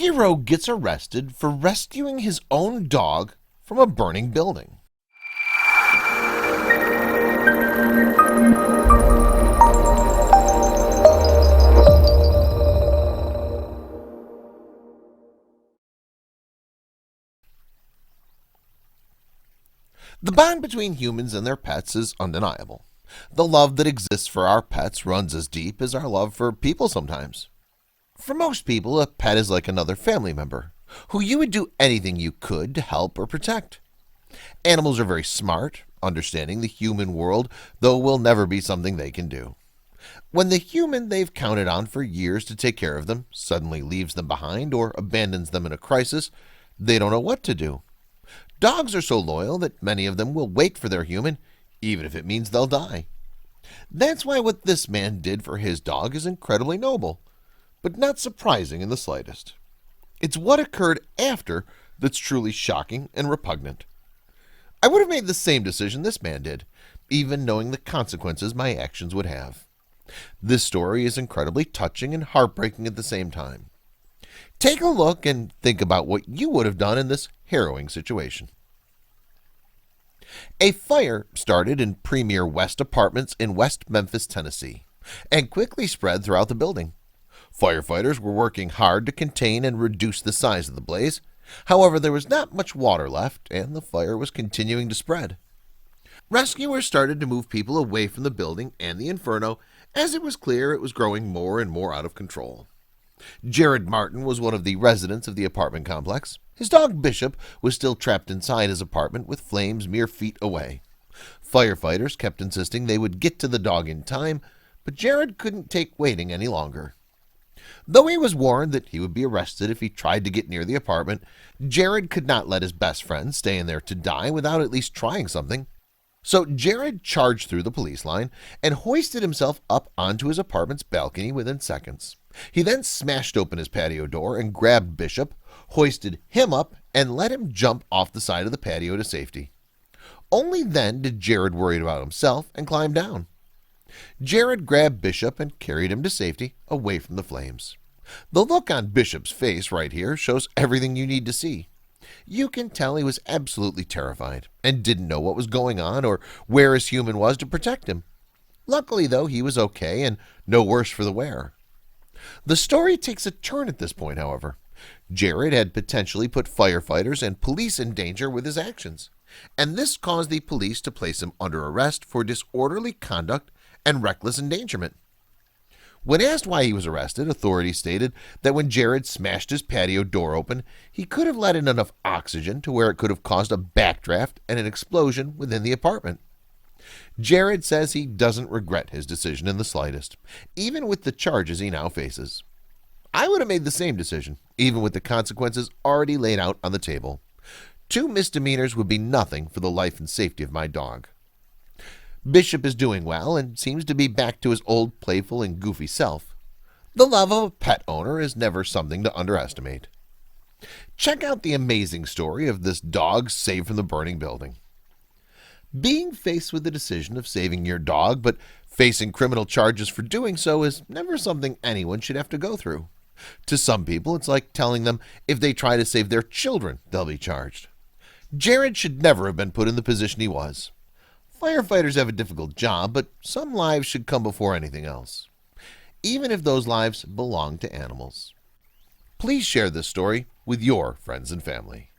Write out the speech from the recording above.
hero gets arrested for rescuing his own dog from a burning building. The bond between humans and their pets is undeniable. The love that exists for our pets runs as deep as our love for people sometimes. For most people, a pet is like another family member who you would do anything you could to help or protect. Animals are very smart, understanding the human world, though will never be something they can do. When the human they've counted on for years to take care of them suddenly leaves them behind or abandons them in a crisis, they don't know what to do. Dogs are so loyal that many of them will wait for their human, even if it means they'll die. That's why what this man did for his dog is incredibly noble, but not surprising in the slightest. It's what occurred after that's truly shocking and repugnant. I would have made the same decision this man did, even knowing the consequences my actions would have. This story is incredibly touching and heartbreaking at the same time. Take a look and think about what you would have done in this harrowing situation. A fire started in Premier West Apartments in West Memphis, Tennessee, and quickly spread throughout the building. Firefighters were working hard to contain and reduce the size of the blaze. However, there was not much water left, and the fire was continuing to spread. Rescuers started to move people away from the building and the inferno, as it was clear it was growing more and more out of control. Jared Martin was one of the residents of the apartment complex. His dog Bishop was still trapped inside his apartment with flames mere feet away. Firefighters kept insisting they would get to the dog in time, but Jared couldn't take waiting any longer. Though he was warned that he would be arrested if he tried to get near the apartment, Jared could not let his best friend stay in there to die without at least trying something. So Jared charged through the police line and hoisted himself up onto his apartment's balcony within seconds. He then smashed open his patio door and grabbed Bishop, hoisted him up, and let him jump off the side of the patio to safety. Only then did Jared worry about himself and climb down. Jared grabbed Bishop and carried him to safety, away from the flames. The look on Bishop's face right here shows everything you need to see. You can tell he was absolutely terrified and didn't know what was going on or where his human was to protect him. Luckily, though, he was okay and no worse for the wear. The story takes a turn at this point, however. Jared had potentially put firefighters and police in danger with his actions, and this caused the police to place him under arrest for disorderly conduct and reckless endangerment. When asked why he was arrested, authorities stated that when Jared smashed his patio door open, he could have let in enough oxygen to where it could have caused a backdraft and an explosion within the apartment. Jared says he doesn't regret his decision in the slightest, even with the charges he now faces. I would have made the same decision, even with the consequences already laid out on the table. 2 misdemeanors would be nothing for the life and safety of my dog. Bishop is doing well and seems to be back to his old playful and goofy self. The love of a pet owner is never something to underestimate. Check out the amazing story of this dog saved from the burning building. Being faced with the decision of saving your dog, but facing criminal charges for doing so, is never something anyone should have to go through. To some people, it's like telling them if they try to save their children, they'll be charged. Jared should never have been put in the position he was. Firefighters have a difficult job, but some lives should come before anything else, even if those lives belong to animals. Please share this story with your friends and family.